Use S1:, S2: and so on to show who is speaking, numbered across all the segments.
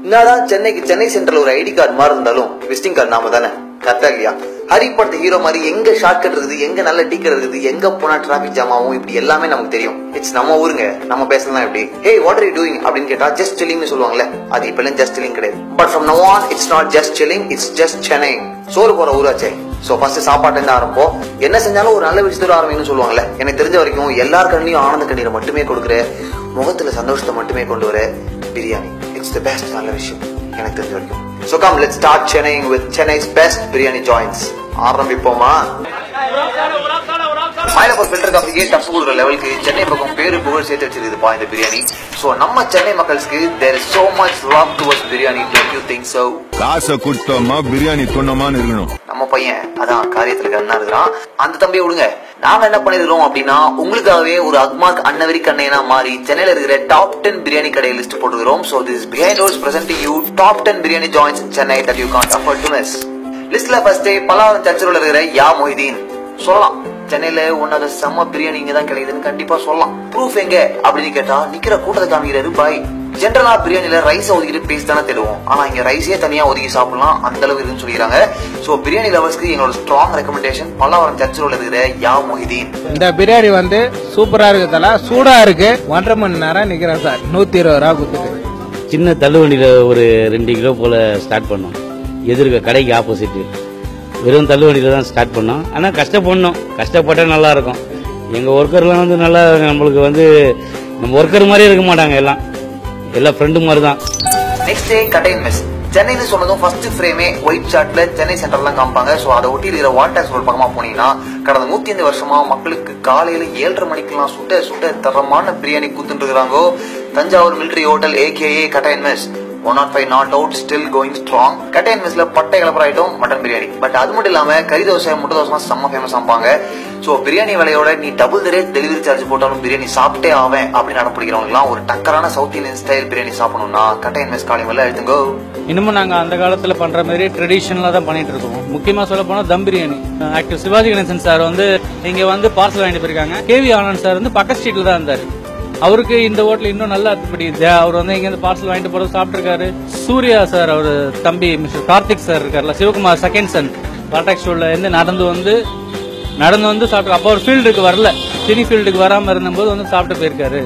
S1: என்னதான் சென்னை சென்ட்ரல் ஒரு ID card மாதிரி இருந்தாலும் விசிட்டிங் கார்டு நாம தானே, கரெக்டா இல்லையா? ஹரி படத்த ஹீரோ மாதிரி எங்க ஷார்ட் கட் இருக்குது, எங்க நல்ல டீ கடை இருக்குது, எங்க போனா டிராபிக் ஜாம் ஆகும், இப்படி எல்லாமே நமக்கு தெரியும். இட்ஸ் நம்ம ஊருங்க, நம்ம பேசலாம் எப்படி. ஹே வாட் ஆர் யூ டூயிங் அப்படின்னு கேட்டா ஜஸ்ட் சில்லிங்னு சொல்லுவாங்கல்ல, அது இப்ப ஜஸ்ட் சில்லிங் கிடையாது. பட் ஃப்ரம் நவ on it's not just chilling, it's just Chennai. சோறு போற ஊராச்சே. சோ ஃபர்ஸ்ட் சாப்பாட்டுல இருந்து ஆரம்பம். என்ன செஞ்சாலும் ஒரு நல்ல விஷயத்தோட ஆரம்பிங்கன்னு சொல்லுவாங்கல்ல. எனக்கு தெரிஞ்ச வரைக்கும் எல்லார் கண்ணிலையும் ஆனந்த கண்ணீரை மட்டுமே கொடுக்குற, முகத்துல சந்தோஷத்தை மட்டுமே கொண்டு வர பிரியாணி. It's the best. நல்ல விஷயம் எனக்கு தெரிஞ்ச வரைக்கும். So come, let's start Chennaiing with Chennai's best biryani joints. ஆரம்பிப்போமா? மயில ஒரு ஃபில்டர் காஃபிக்கு டஃப் கொடுக்குற லெவலுக்கு சென்னை பக்கம் பேரு புகழ் சேர்த்து வச்சிருக்குதுப்பா இந்த பிரியாணி. சோ நம்ம சென்னை மக்களுக்கு there is so much love towards biryani. Don't you think so?
S2: காசை கொடுத்தோமா பிரியாணி தொன்னமான்னு இருக்கணும். நம்ம
S1: பையன் அதான் காரியத்துல கண்ணா இருக்கிறான். அந்த தம்பியை விடுங்க. நாம என்ன பண்ணிருக்கோம் அப்படின்னா உங்களுக்காகவே ஒரு அக்மார்க் அன்னவரி கண்ணையனா மாறி சென்னையில இருக்கிற டாப் 10 பிரியாணி கடை லிஸ்ட் போட்டுக்கிறோம். So this is behind doors presenting you top 10 biryani joints in Chennai that you can't afford to miss. லிஸ்ட்ல ஃபர்ஸ்ட் பல்லாவரம் சர்ச்சில் இருக்கிற யா மொஹிதீன். சொல்லலாம் சென்னையில ஒன்னாவது செம்ம பிரியாணி இங்கதான் கிடைக்குதுன்னு கண்டிப்பா சொல்லலாம். ப்ரூஃப் எங்க அப்படின்னு கேட்டா நிக்கிற கூட்டத்தை காமிக்கிறாரு பாய். ஜென்ரலா பிரியாணில ரைஸ் ஒதுக்கிட்டு பேஸ்ட் தானே தேடுவோம், ஆனா இங்க ரைஸே தனியா ஒதுக்கி சாப்பிடலாம், அந்த அளவுக்கு இருக்குன்னு சொல்லிக்கிறாங்க. சோ பிரியாணி லவர்ஸ்க்கு எங்களோட ஸ்ட்ராங் ரெக்கமெண்டேஷன் பல்லாவரம் சர்ச்சில் இருக்கிற யா மொஹிதீன்.
S3: இந்த பிரியாணி வந்து சூப்பரா இருக்குதல, சூடா இருக்கு. 1.5 மணி நேரம் நிக்கிறேன் சார். 120 ரூபா கொடுத்துட்டு
S4: சின்ன தள்ளுவண்டியில ஒரு 2 கிலோ போல ஸ்டார்ட் பண்ணோம். எதிர்க்க கடைக்கு ஆப்போசிட் வெறும் தள்ளுவண்டியில தான் ஸ்டார்ட் பண்ணோம். ஆனால் கஷ்டப்படணும், கஷ்டப்பட்டா நல்லா இருக்கும். எங்கள் ஒர்க்கர்லாம் வந்து நல்லா நம்மளுக்கு வந்து நம்ம ஒர்க்கர் மாதிரியே இருக்க மாட்டாங்க, எல்லாம் ஃப்ரெண்டு மாதிரி தான்.
S1: Next day Kattain mess. சென்னைன்னு சொன்னதும் ஃபர்ஸ்ட் ஃப்ரேமே ஒயிட் ஷார்ட்ல சென்னை சென்ட்ரல் தான் காமிப்பாங்க. சோ அதை ஒட்டி இருக்கிற வால்டாக்ஸ் ரோட் பக்கமா போனீங்கன்னா கடந்த 105 வருஷமா மக்களுக்கு காலையில 7:30 மணிக்கெல்லாம் சுட்ட தரமான பிரியாணி கூத்துட்டு இருக்கிறாங்க. Thanjavur military hotel AKA Kattain mess 105 not out, still going strong. Kattain மெஸ்ல பட்டை கலப்பர ஐட்டம் மட்டன் பிரியாணி. பட் அது மட்டும் இல்லாம கறி தோசை முட்டை தோசை செம்ம ஃபேமஸ் ஆப்பாங்க. சோ பிரியாணி விலையோட நீ double the rate delivery charge போட்டாலும் பிரியாணி சாப்பிட்டே ஆவேன் அப்படின்னு அனுப்பிக்கிறவங்க ஒரு டக்கரான சவுத் இந்தியன் ஸ்டைல் பிரியாணி சாப்பிடணும்னா கட்டைன் மெஸ் காலையில எடுத்துங்க.
S3: இன்னமும் நாங்க அந்த காலத்துல பண்ற மாதிரி ட்ரெடிஷனலா தான் பண்ணிட்டு இருக்கோம். முக்கியமா சொல்ல போனா தம் பிரியாணி. ஆக்டர் சிவாஜி கணேசன் சார் வந்து இங்க வந்து பார்சல் வாங்கிட்டு போயிருக்காங்க. கேவி ஆனந்த் சார் வந்து பக்க ஸ்ட்ரீட்ல தான் இருந்தாரு. அவருக்கு இந்த ஹோட்டல் இன்னும் நல்லா பிடிக்குது. அவர் வந்து இங்க இருந்து பார்சல் வாங்கிட்டு போறது சாப்பிட்டுருக்காரு. சூர்யா சார் அவர் தம்பி மிஸ்டர் கார்த்திக் சார் இருக்காருல்ல, சிவகுமார் செகண்ட் சன் கான்டாக்ட் ஷோல இருந்து நடந்து வந்து சாப்பிட்டு அப்போ ஒரு ஃபீல்டுக்கு வரல, சினி ஃபீல்டுக்கு வராம இருந்தபோது வந்து சாப்பிட்டு போயிருக்காரு.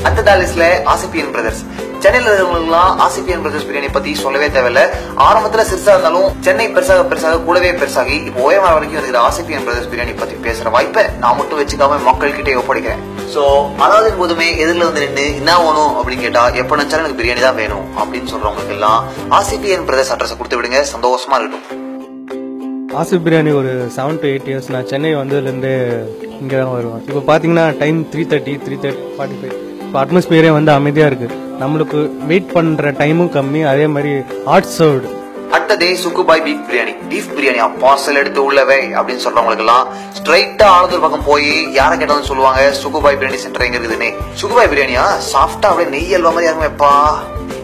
S1: அந்த டாலிஸ்ல ஆசிபியன் பிரதர்ஸ். சென்னையில இருக்கிறவங்களுக்குலாம் ஆசிபியன் பிரதர்ஸ் பிரியாணி பத்தி சொல்லவே தேவையில்ல. ஆரம்பத்துல சிறுசா இருந்தாலும் சென்னை பெருசாக கூடவே பெருசாகி இப்போ ஓயமார் வரைக்கும் இருக்கிற ஆசிபியன் பிரதர்ஸ் பிரியாணி பத்தி பேசுற வாய்ப்பை நான் மட்டும் வச்சுக்காம மக்கள் கிட்டே ஒப்படைக்கிறேன். சோ அதாவது போதுமே எதிரில வந்து நின்று என்ன வேணும் அப்படின்னு கேட்டா எப்ப நினைச்சாலும் எனக்கு பிரியாணி தான் வேணும் அப்படின்னு சொல்றவங்களுக்கு எல்லாம் ஆசிபியன் பிரதர்ஸ் அட்ரஸ் கொடுத்து விடுங்க, சந்தோஷமா இருக்கட்டும்.
S5: ஆசிப் பிரியாணி ஒரு 7 to 8 years நான் சென்னை வந்ததுலேருந்து இங்கே தான் வருவேன். இப்போ பார்த்தீங்கன்னா டைம் 3:30 இப்போ அட்மாஸ்பியரே வந்து அமைதியாக இருக்குது. நம்மளுக்கு வெயிட் பண்ணுற டைமும் கம்மி, அதே மாதிரி ஹாட் சர்வ்டு.
S1: அடுத்ததே சுக்குபாய் பீஃப் பிரியாணி. பீஃப் பிரியாணியா பார்சல் எடுத்து உள்ளவே அப்படின்னு சொல்றவங்களுக்கு எல்லாம் ஸ்ட்ரைட்டா ஆனந்தூர் பக்கம் போய் யார கேட்டாலும் சொல்லுவாங்க சுக்குபாய் பிரியாணி சென்டர் எங்க இருக்குதுன்னு. சுக்குபாய் பிரியாணியா சாஃப்டா அப்படியே நெய் அல்வா மாதிரி இருக்குமேப்பா.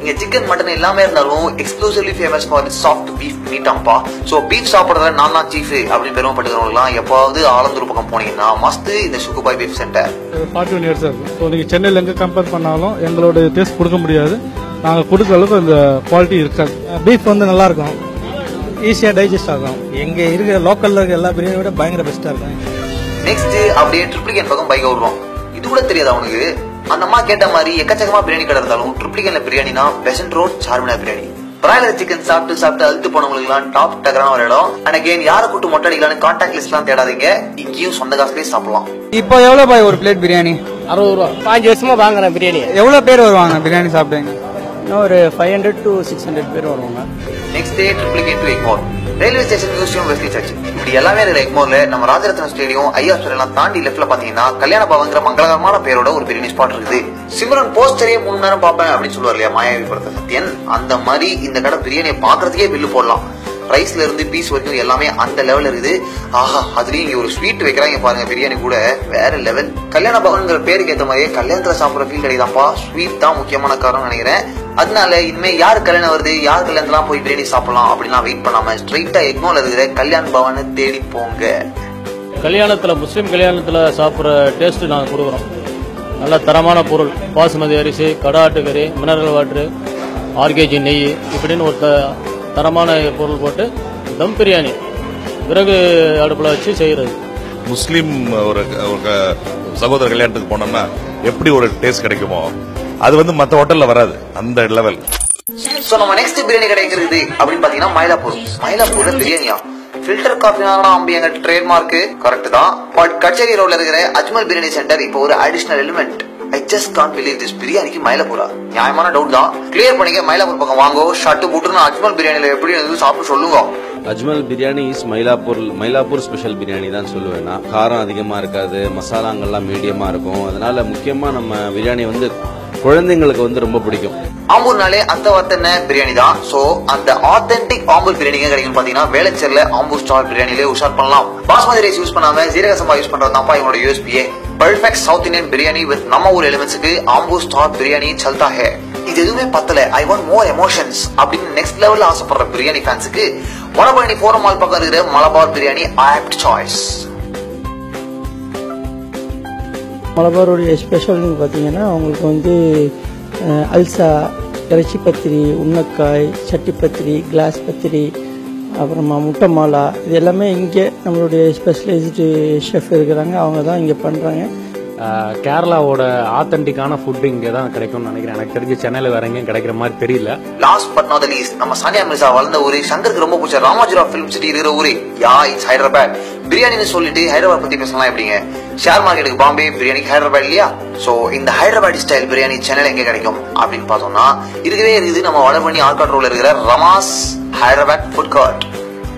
S1: இங்க சிக்கன் மட்டன் எல்லாமே இருந்தாலும் exclusively famous for soft beef மீட்டாம்பா. சோ பீஃப் சாப்பிடுறதுல நான் தான் சீஃப் அப்படின்னு பெருமைப்பட்டுக்கிறவங்கலாம் எப்பாவது ஆலந்தூர் பக்கம் போனீங்கன்னா மஸ்ட் இந்த சுக்குபாய் பீஃப் சென்டர்.
S6: 41 years இருக்கு. ஸோ நீங்க சென்னையில் எங்க கம்பேர் பண்ணாலும் எங்களோட டேஸ்ட் கொடுக்க முடியாது. நாங்கள் கொடுக்குற அளவுக்கு அந்த குவாலிட்டி இருக்காது. பீஃப் வந்து நல்லா இருக்கும், ஈஸியாக டைஜஸ்ட் ஆகும். எங்க இருக்கிற லோக்கல்ல இருக்க எல்லா பிரியாணியை விட பயங்கர பெஸ்டா இருக்கும்.
S1: நெக்ஸ்ட் அப்படியே ட்ரிப்ளிகேன் பக்கம் பைக் வருவோம். இது கூட தெரியாது அவனுக்கு. அந்த அம்மா கேட்ட மாதிரி எக்கச்சக்கமா பிரியாணி கடை இருந்தாலும் ட்ரிப்ளிகேன்ல பிரியாணினா Besant road Charminar biryani. Broiler chicken சாப்பிட்டு அழுத்து போனவங்களுக்கு எல்லாம் டாப் டக்கரான ஒரு இடம். அண்ட் அகைன் யாரை கூட்டு மொட்டை அடிக்கலான்னு கான்டாக்ட் லிஸ்ட் எல்லாம் தேடாதீங்க, இங்கேயும் சொந்த காசுலயே சாப்பிடலாம்.
S3: இப்போ எவ்வளவு பாய் ஒரு பிளேட் பிரியாணி?
S7: 60 ரூபா. 5 வருஷமா வாங்குறேன் பிரியாணி.
S3: எவ்வளவு பேர் வருவாங்க பிரியாணி சாப்பிடுங்க?
S7: ஒரு 500 to 600 பேர் வருவாங்க.
S1: Next day Triplicane to Egmore. Railway station, museum, Wesley church இப்படி எல்லாமே இருக்கிற எக்மோர்ல நம்ம ராஜரத்னம் ஸ்டேடியம், ஐயா எல்லாம் தாண்டி லெஃப்ட்ல பாத்தீங்கன்னா கல்யாண பவங்கிற மங்களகரமான பேரோட ஒரு பிரியாணி ஸ்பாட் இருக்குது. சிம்ரன் போஸ்டரே 3 நேரம் பாப்பேன் அப்படின்னு சொல்லுவார் இல்லையா மாயாவி படத்தை சத்யன், அந்த மாதிரி இந்த கடை பிரியாணியை பாக்குறதுக்கே பில்லு போடலாம். ரைஸ்ல இருந்து பீஸ் வரைக்கும் எல்லாமே அந்த லெவல் இருக்குது. ஆஹா, அதுலயும் இங்க ஒரு ஸ்வீட் வைக்கிறாங்க பாருங்க, பிரியாணி கூட வேற லெவல். கல்யாண பவன்ங்கிற பேருக்கு ஏற்ற மாதிரியே கல்யாணத்துல சாப்பிடுற ஃபீல் கிடைக்குதாப்பா. ஸ்வீட் தான் முக்கியமான காரணம் நினைக்கிறேன். அதனால இனிமே யார் கல்யாணம் வருது, யார் கல்யாணத்துல போய் பிரியாணி சாப்பிடலாம் அப்படின்னா வெயிட் பண்ணாம ஸ்ட்ரைட்டா எக்மோல இருக்கிற கல்யாண் பவன் தேடி போங்க.
S8: கல்யாணத்துல முஸ்லீம் கல்யாணத்துல சாப்பிட்ற டேஸ்ட் நாங்கள் கொடுக்குறோம். நல்ல தரமான பொருள், பாசுமதி அரிசி, கடா ஆட்டுக்கறி, மினரல் வாட்டரு, ஆர்கேஜி நெய் இப்படின்னு ஒரு தரமான பொருள் போட்டு தம் பிரியாணி விறகு அடுப்பில் வச்சு செய்கிறது.
S9: முஸ்லீம் ஒரு சகோதர கல்யாணத்துக்கு போனோம்னா எப்படி ஒரு டேஸ்ட் கிடைக்குமோ அது மற்ற ஹோட்டல்ல வராது அந்த லெவல்.
S1: சோ நம்ம நெக்ஸ்ட் பிரியாணி கிடைக்கிறது அப்படின்னு பாத்தீங்கன்னா மயிலாப்பூர்ல பிரியாணியா ஃபில்டர் காஃபி அம்பி எங்க ட்ரேட்மார்க் கரெக்ட் தான். பட் கச்சேரி ரோட்ல இருக்கிற அஜ்மல் பிரியாணி சென்டர் இப்போ ஒரு additional element. I just can't believe this. பிரியாணிக்கு மயிலாப்பூரா? நியாயமான டவுட் தான். கிளியர் பண்ணிக்க. மயிலாப்பூர் பக்கம் வாங்கோ, ஷட்டு புட்டுன்னு அஜ்மல் பிரியாணில எப்படி இருந்து சாப்பிட்டு சொல்லுங்க.
S10: அஜ்மல் பிரியாணி இஸ் மயிலாப்பூர் ஸ்பெஷல் பிரியாணி தான் சொல்லுவேன் நான். காரம் அதிகமா இருக்காது, மசாலாங்கள்லாம் மீடியமா இருக்கும். அதனால முக்கியமா நம்ம பிரியாணி குழந்தைங்களுக்கு ரொம்ப பிடிக்கும்.
S1: ஆம்பூர்னாலே அந்த வார்த்தை பிரியாணி தான். சோ அந்த ஆத்தென்டிக் ஆம்பூர் பிரியாணி கிடைக்கும் பாத்தீங்கன்னா வேளச்சேரியில ஆம்பூர் ஸ்டால் பிரியாணிலே உஷார் பண்ணலாம். பாஸ்மதி ரைஸ் யூஸ் பண்ணாம ஜீரக சம்பா யூஸ் பண்றதுதான்ப்பா இவங்களோட யூஎஸ்பியே. Perfect south Indian biryani with நம்ம ஊர் எலிமெண்ட்ஸ்க்கு ஆம்பூர் ஸ்டால் பிரியாணி சல்தா ஹே. இது எதுவுமே பத்தல, ஐ வாண்ட் மோர் எமோஷன்ஸ் அப்படின்னு நெக்ஸ்ட் லெவல்ல ஆசைப்படுற பிரியாணி ஃபேன்ஸுக்கு வடபழனி போற மால் பக்கம் இருக்கிற மலபார் பிரியாணி ஆப்ட் சாய்ஸ்.
S7: மலபாருடைய ஸ்பெஷல்னு பார்த்தீங்கன்னா அவங்களுக்கு அல்சா, இறைச்சி பத்திரி, உன்னக்காய், சட்டி பத்திரி, கிளாஸ் பத்திரி, அப்புறமா முட்டை மாலா, இது எல்லாமே இங்கே நம்மளுடைய ஸ்பெஷலைஸ்டு ஷெஃப் இருக்கிறாங்க, அவங்க தான் இங்கே பண்ணுறாங்க.
S11: கேரளாவோட ஆத்தென்டிக்கான ஃபுட் இங்கே தான் கிடைக்கும்னு நினைக்கிறேன். எனக்கு தெரிஞ்ச சென்னையில் வேற எங்கேயும் கிடைக்கிற மாதிரி தெரியல.
S1: Last but not the least, நம்ம சானியா மிர்சா வளர்ந்த ஊரு, சங்கருக்கு ரொம்ப பிடிச்ச ராமோஜிராவ் ஃபிலிம் சிட்டி இருக்கிற ஊரு இட்ஸ் ஹைதராபாத். பிரியாணின்னு சொல்லிட்டு ஹைதராபாத் பத்தி பேசலாம் எப்படிங்க? ஷேர் மார்க்கெட்டுக்கு பாம்பே, பிரியாணிக்கு ஹைதராபாத் இல்லையா? சோ இந்த ஹைதராபாத் ஸ்டைல் பிரியாணி சென்னையில எங்க கிடைக்கும் அப்படின்னு பார்த்தோம்னா இருக்குது நம்ம வடபழனி ஆர்காட் ரோட்ல இருக்கிற Rama's Hyderabad food court.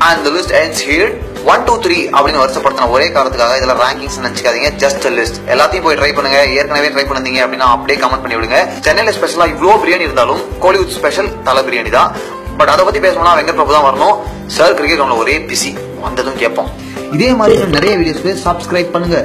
S1: And the list ends here. 1 2 3 அப்படின்னு வருஷப்படுத்தின ஒரே காரணத்துக்காக இதுல ரேங்கிங்ஸ் நினைச்சுக்காதீங்க, ஜஸ்ட் லிஸ்ட். எல்லாத்தையும் போய் ட்ரை பண்ணுங்க. ஏற்கனவே ட்ரை பண்ணிருந்தீங்க அப்படின்னா அப்படியே கமெண்ட் பண்ணி விடுங்க. சென்னையில ஸ்பெஷலா இவ்வளோ பிரியாணி இருந்தாலும் கோலிவுட் ஸ்பெஷல் தலை பிரியாணி தான். பட் அதை பத்தி பேசணும்னா வெங்கட் பிரபு தான் வரணும். சார் கிரிக்கெட் ஒரே பிஸி, வந்ததும் கேட்போம். இதே மாதிரி நிறைய வீடியோஸ்க்கு சப்ஸ்கிரைப் பண்ணுங்க.